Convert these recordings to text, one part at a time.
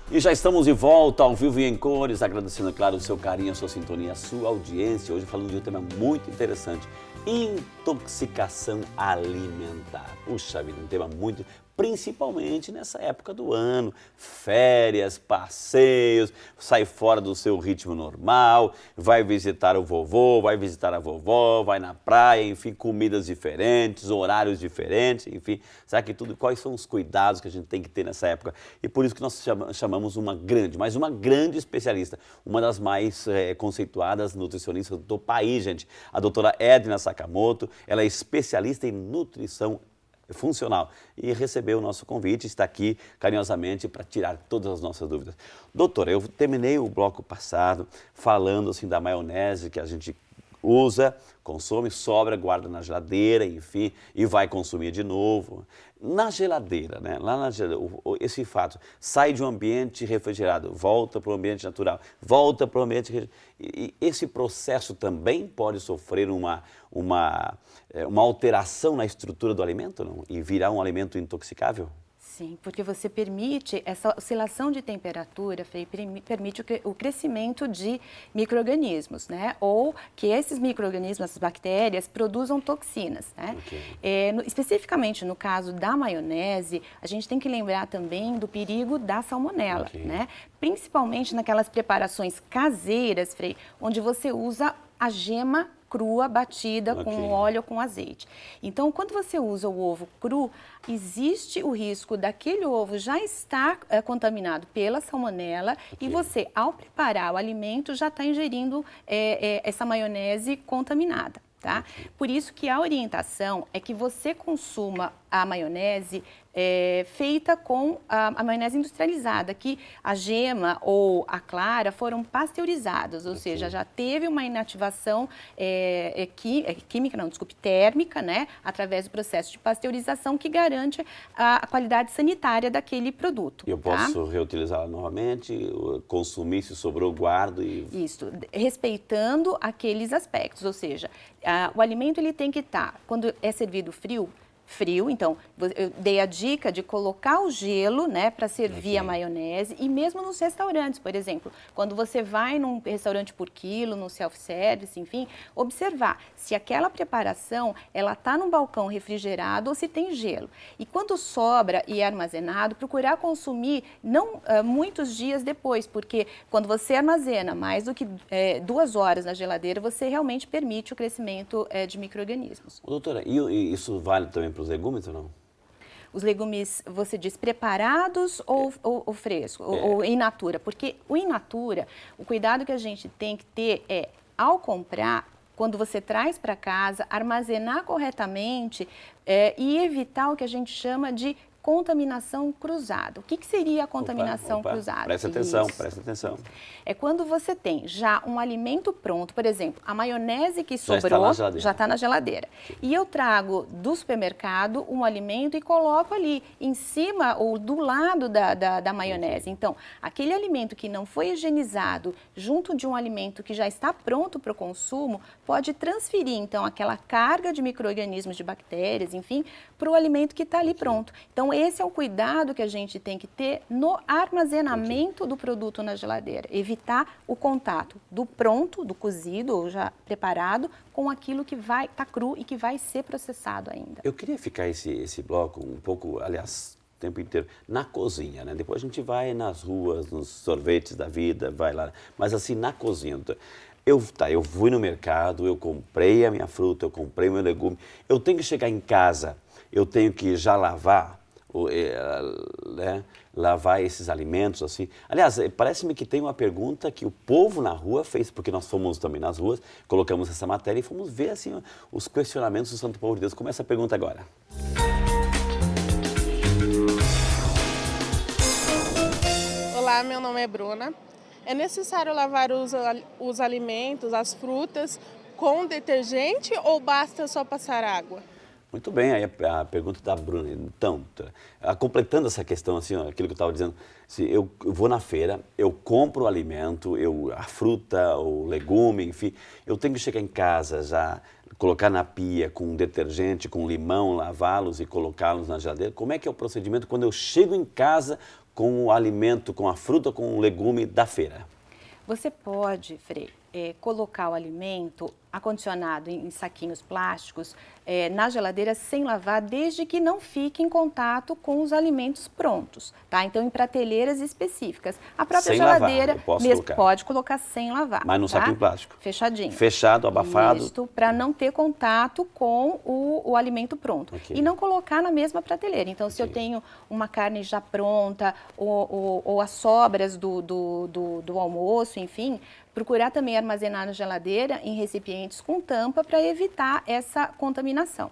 E já estamos de volta, ao vivo e em cores, agradecendo, claro, o seu carinho, a sua sintonia, a sua audiência. Hoje falando de um tema muito interessante, intoxicação alimentar. Puxa vida, um tema muito... principalmente nessa época do ano, férias, passeios, sai fora do seu ritmo normal, vai visitar o vovô, vai visitar a vovó, vai na praia, enfim, comidas diferentes, horários diferentes, enfim, sabe que tudo, quais são os cuidados que a gente tem que ter nessa época? E por isso que nós chamamos uma grande especialista, uma das mais conceituadas nutricionistas do país, gente, a doutora Edna Sakamoto. Ela é especialista em nutrição funcional e recebeu o nosso convite, está aqui carinhosamente para tirar todas as nossas dúvidas. Doutora, eu terminei o bloco passado falando assim da maionese que a gente usa, consome, sobra, guarda na geladeira, enfim, e vai consumir de novo. Na geladeira, né? Lá na geladeira, esse fato sai de um ambiente refrigerado, volta para o ambiente natural, volta para o ambiente... E esse processo também pode sofrer uma alteração na estrutura do alimento, não? E virar um alimento intoxicável? Sim, porque você permite, essa oscilação de temperatura, Frei, permite o crescimento de micro-organismos, né? Ou que esses micro-organismos, essas bactérias, produzam toxinas, né? Okay. Especificamente no caso da maionese, a gente tem que lembrar também do perigo da salmonela, okay, né? Principalmente naquelas preparações caseiras, Frei, onde você usa a gema crua, batida okay, com óleo ou com azeite. Então, quando você usa o ovo cru, existe o risco daquele ovo já estar contaminado pela salmonela, okay, e você, ao preparar o alimento, já está ingerindo essa maionese contaminada, tá? Okay. Por isso que a orientação é que você consuma a maionese feita com a maionese industrializada, que a gema ou a clara foram pasteurizadas, ou okay, seja, já teve uma inativação térmica, né, através do processo de pasteurização que garante a qualidade sanitária daquele produto. Eu posso reutilizá-la novamente, consumir, se sobrou, guardo e... Isso, respeitando aqueles aspectos, ou seja, o alimento ele tem que estar, quando é servido frio, então eu dei a dica de colocar o gelo, né, para servir okay, a maionese, e mesmo nos restaurantes, por exemplo, quando você vai num restaurante por quilo, no self-service, enfim, observar se aquela preparação, ela está num balcão refrigerado ou se tem gelo. E quando sobra e é armazenado, procurar consumir não muitos dias depois, porque quando você armazena mais do que 2 horas na geladeira, você realmente permite o crescimento de micro-organismos. Doutora, e isso vale também para os legumes ou não? Os legumes, você diz, preparados ou fresco, ou in natura? Porque o in natura, o cuidado que a gente tem que ter é, ao comprar, quando você traz para casa, armazenar corretamente e evitar o que a gente chama de contaminação cruzada. O que seria a contaminação cruzada? Presta atenção, presta atenção. É quando você tem já um alimento pronto, por exemplo, a maionese que sobrou já está na geladeira. E eu trago do supermercado um alimento e coloco ali em cima ou do lado da maionese. Então, aquele alimento que não foi higienizado junto de um alimento que já está pronto para o consumo, pode transferir, então, aquela carga de micro-organismos, de bactérias, enfim, para o alimento que está ali pronto. Então, esse é o cuidado que a gente tem que ter no armazenamento do produto na geladeira. Evitar o contato do pronto, do cozido ou já preparado, com aquilo que vai estar cru e que vai ser processado ainda. Eu queria ficar esse bloco um pouco, aliás, o tempo inteiro, na cozinha, né? Depois a gente vai nas ruas, nos sorvetes da vida, vai lá. Mas assim, na cozinha. Eu fui no mercado, eu comprei a minha fruta, eu comprei o meu legume. Eu tenho que chegar em casa, eu tenho que já lavar, né, lavar esses alimentos, assim. Aliás, parece-me que tem uma pergunta que o povo na rua fez, porque nós fomos também nas ruas, colocamos essa matéria e fomos ver, assim, os questionamentos do Santo Povo de Deus. Começa a pergunta agora. Olá, meu nome é Bruna. É necessário lavar os alimentos, as frutas, com detergente ou basta só passar água? Muito bem, aí a pergunta da Bruna. Então, completando essa questão, assim, ó, aquilo que eu estava dizendo, se eu vou na feira, eu compro o alimento, a fruta, o legume, enfim, eu tenho que chegar em casa já, colocar na pia com detergente, com limão, lavá-los e colocá-los na geladeira. Como é que é o procedimento quando eu chego em casa com o alimento, com a fruta, com o legume da feira? Você pode, Frei, colocar o alimento acondicionado em saquinhos plásticos na geladeira sem lavar, desde que não fique em contato com os alimentos prontos, tá? Então, em prateleiras específicas. A própria sem geladeira lavar, mesmo pode colocar sem lavar. Mas no saquinho plástico? Fechadinho. Fechado, abafado? Isso, para não ter contato com o alimento pronto. Okay. E não colocar na mesma prateleira. Então, se eu tenho uma carne já pronta ou as sobras do almoço, enfim, procurar também armazenar na geladeira em recipientes com tampa para evitar essa contaminação.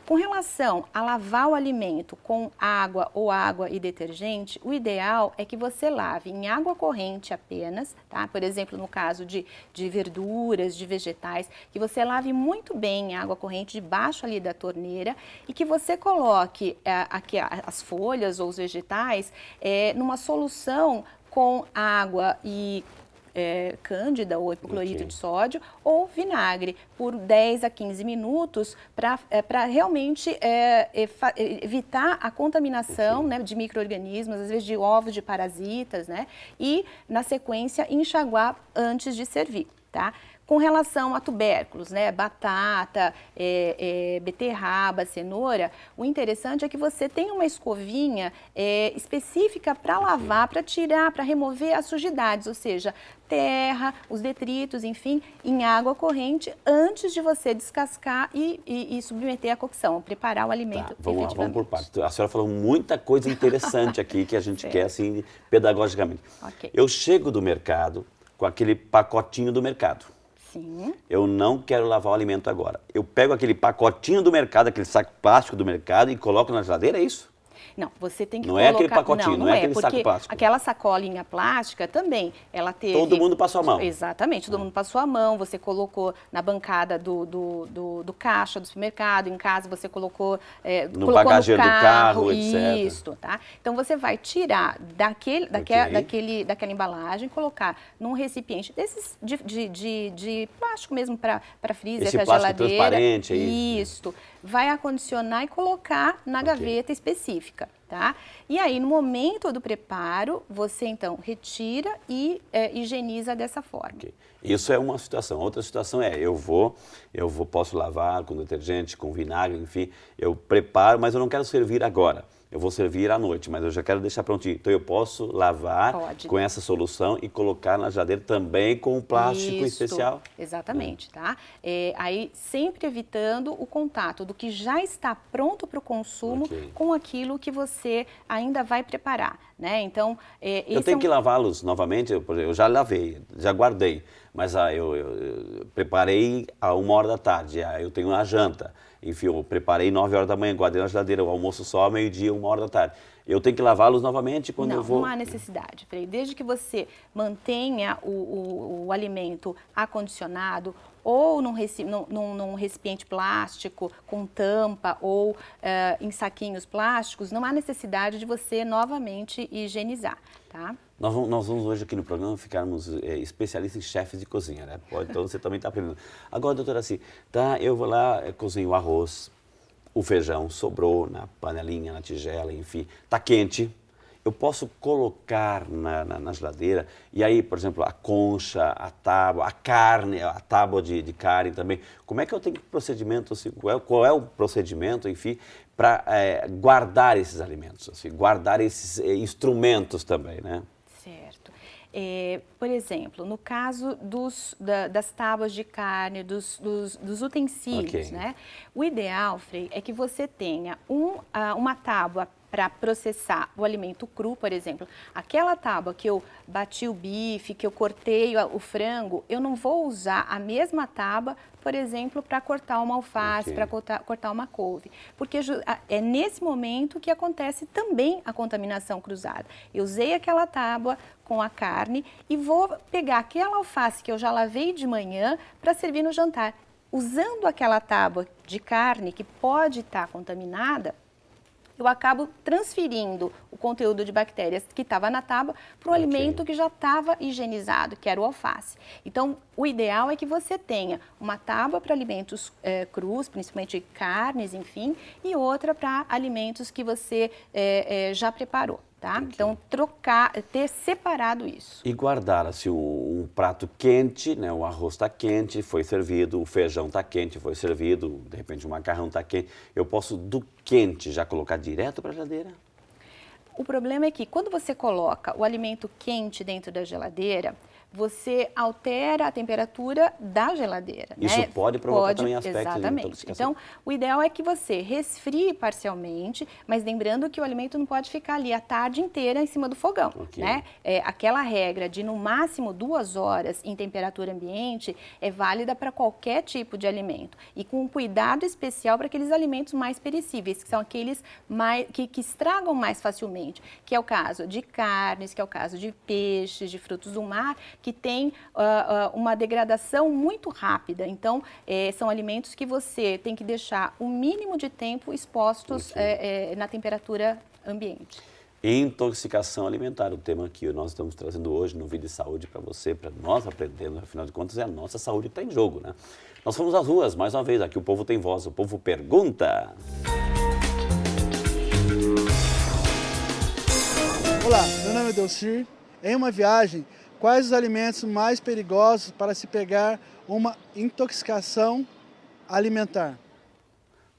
Com relação a lavar o alimento com água ou água e detergente, o ideal é que você lave em água corrente apenas, tá? Por exemplo, no caso de verduras, de vegetais, que você lave muito bem em água corrente debaixo ali da torneira e que você coloque aqui as folhas ou os vegetais numa solução com água e cândida ou hipoclorito de sódio ou vinagre por 10 a 15 minutos para realmente evitar a contaminação, né, de micro-organismos, às vezes de ovos de parasitas, né, e na sequência enxaguar antes de servir, tá? Com relação a tubérculos, né, batata, beterraba, cenoura, o interessante é que você tenha uma escovinha específica para lavar, para tirar, para remover as sujidades, ou seja, terra, os detritos, enfim, em água corrente antes de você descascar e submeter à cocção, preparar o alimento vamos por partes. A senhora falou muita coisa interessante aqui que a gente quer, assim, pedagogicamente. Okay. Eu chego do mercado com aquele pacotinho do mercado. Sim. Eu não quero lavar o alimento agora. Eu pego aquele pacotinho do mercado, aquele saco plástico do mercado e coloco na geladeira, é isso? Não, você tem que não colocar... Não é aquele pacotinho, não é aquele saco plástico. Aquela sacolinha plástica também, ela teve... Todo mundo passou a mão. Exatamente, todo mundo passou a mão, você colocou na bancada do caixa do supermercado, em casa você colocou... no bagageiro do carro, etc. Isso, tá? Então você vai tirar daquela embalagem, colocar num recipiente desses de plástico mesmo para freezer, para geladeira. Transparente aí. Isso. Vai acondicionar e colocar na gaveta específica, tá? E aí, no momento do preparo, você então retira e higieniza dessa forma. Okay. Isso é uma situação. Outra situação posso lavar com detergente, com vinagre, enfim, eu preparo, mas eu não quero servir agora. Eu vou servir à noite, mas eu já quero deixar prontinho. Então, eu posso lavar com essa solução e colocar na geladeira também com um plástico especial? Exatamente, tá? Aí, sempre evitando o contato do que já está pronto para o consumo com aquilo que você ainda vai preparar, né? Então, eu tenho que lavá-los novamente? Eu já lavei, já guardei, mas eu preparei a 1h da tarde, eu tenho uma janta. Enfim, eu preparei 9 horas da manhã, guardei na geladeira, o almoço só, meio-dia, 1h da tarde. Eu tenho que lavá-los novamente quando eu vou... Não há necessidade, Frei. Desde que você mantenha o alimento acondicionado ou num recipiente plástico com tampa ou em saquinhos plásticos, não há necessidade de você novamente higienizar, tá? Nós vamos hoje aqui no programa ficarmos especialistas em chefes de cozinha, né? Então você também está aprendendo. Agora, doutora, assim, tá, eu vou lá, cozinho o arroz, o feijão sobrou na panelinha, na tigela, enfim, está quente. Eu posso colocar na geladeira e aí, por exemplo, a concha, a tábua, a carne, a tábua de carne também. Como é que eu tenho procedimento, assim, qual é o procedimento, enfim, para guardar esses alimentos, assim, guardar esses instrumentos também, né? Certo. Por exemplo, no caso das tábuas de carne, dos utensílios, né? O ideal, Frei, é que você tenha uma tábua para processar o alimento cru, por exemplo. Aquela tábua que eu bati o bife, que eu cortei o frango, eu não vou usar a mesma tábua, por exemplo, para cortar uma alface, para cortar uma couve. Porque é nesse momento que acontece também a contaminação cruzada. Eu usei aquela tábua com a carne e vou pegar aquela alface que eu já lavei de manhã para servir no jantar. Usando aquela tábua de carne que pode estar contaminada, eu acabo transferindo o conteúdo de bactérias que estava na tábua para o alimento que já estava higienizado, que era o alface. Então, o ideal é que você tenha uma tábua para alimentos crus, principalmente carnes, enfim, e outra para alimentos que você já preparou. tá? Okay. Então, ter separado isso. E guardar, assim, um prato quente, né? O arroz está quente, foi servido, o feijão está quente, foi servido, de repente o macarrão está quente. Eu posso, do quente, já colocar direto para a geladeira? O problema é que quando você coloca o alimento quente dentro da geladeira, você altera a temperatura da geladeira. Isso né? pode provocar também aspectos exatamente. de intoxicação. Então, o ideal é que você resfrie parcialmente, mas lembrando que o alimento não pode ficar ali a tarde inteira em cima do fogão. Okay. Né? Aquela regra de no máximo 2 horas em temperatura ambiente é válida para qualquer tipo de alimento. E com um cuidado especial para aqueles alimentos mais perecíveis, que são aqueles que estragam mais facilmente, que é o caso de carnes, que é o caso de peixes, de frutos do mar, que tem uma degradação muito rápida. Então, são alimentos que você tem que deixar o mínimo de tempo expostos na temperatura ambiente. Intoxicação alimentar, o tema que nós estamos trazendo hoje no Vida e Saúde para você, para nós aprendermos, afinal de contas, é a nossa saúde que está em jogo, né? Nós fomos às ruas, mais uma vez, aqui o povo tem voz, o povo pergunta. Olá, meu nome é Delcir. Em uma viagem, quais os alimentos mais perigosos para se pegar uma intoxicação alimentar?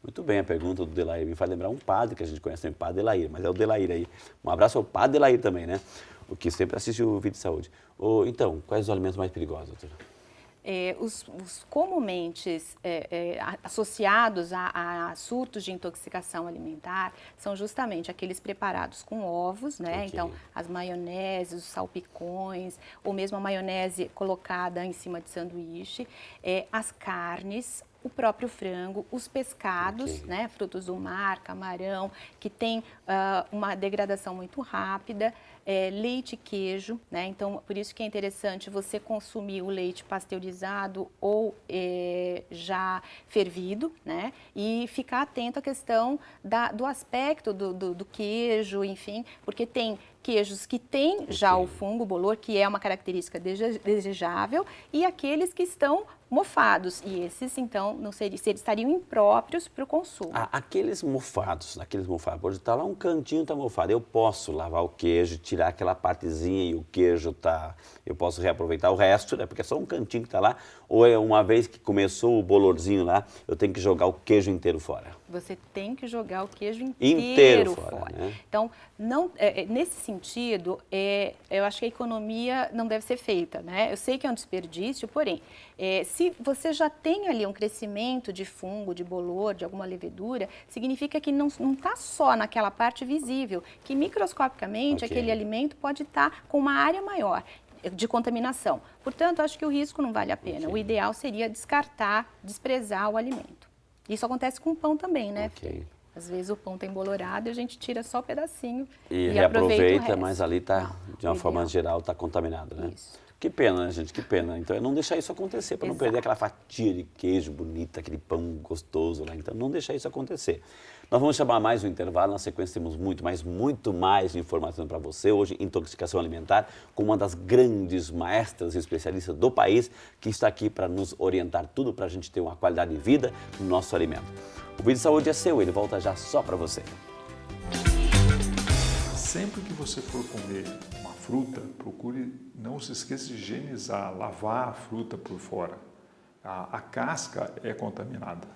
Muito bem, a pergunta do Delair me faz lembrar um padre que a gente conhece, o Padre Delair, mas é o Delair aí. Um abraço ao Padre Delair também, né? O que sempre assiste o Vídeo de Saúde. Então, quais os alimentos mais perigosos, doutora? Os comumente associados a surtos de intoxicação alimentar são justamente aqueles preparados com ovos, né? Okay. Então, as maioneses, os salpicões, ou mesmo a maionese colocada em cima de sanduíche, as carnes, o próprio frango, os pescados, Okay. né? Frutos do mar, camarão, que tem uma degradação muito rápida, leite e queijo, né? Então, por isso que é interessante você consumir o leite pasteurizado ou já fervido, né? E ficar atento à questão do aspecto do queijo, enfim, porque tem queijos que têm já o fungo bolor, que é uma característica desejável, e aqueles que estão mofados, e esses, então, estariam impróprios para o consumo. Aqueles mofados, pode estar lá um cantinho está mofado, eu posso lavar o queijo, tirar aquela partezinha e o queijo eu posso reaproveitar o resto, né, porque é só um cantinho que está lá, ou uma vez que começou o bolorzinho lá, eu tenho que jogar o queijo inteiro fora? Você tem que jogar o queijo inteiro fora. Né? Então, nesse sentido, eu acho que a economia não deve ser feita, né? Eu sei que é um desperdício, porém, se você já tem ali um crescimento de fungo, de bolor, de alguma levedura, significa que não está só naquela parte visível, que microscopicamente aquele alimento pode estar com uma área maior de contaminação. Portanto, acho que o risco não vale a pena. O ideal seria descartar, desprezar o alimento. Isso acontece com o pão também, né? Às vezes o pão está embolorado e a gente tira só um pedacinho e reaproveita, mas ali está, de uma forma geral, está contaminado, né? Isso. Que pena, né, gente? Que pena. Então, não deixar isso acontecer, para não perder aquela fatia de queijo bonita, aquele pão gostoso lá. Então, não deixar isso acontecer. Nós vamos chamar mais um intervalo. Na sequência, temos muito mais informação para você. Hoje, intoxicação alimentar, com uma das grandes maestras e especialistas do país, que está aqui para nos orientar tudo para a gente ter uma qualidade de vida no nosso alimento. O Vídeo de Saúde é seu, ele volta já só para você. Sempre que você for comer uma fruta, procure não se esqueça de higienizar, lavar a fruta por fora. A casca é contaminada.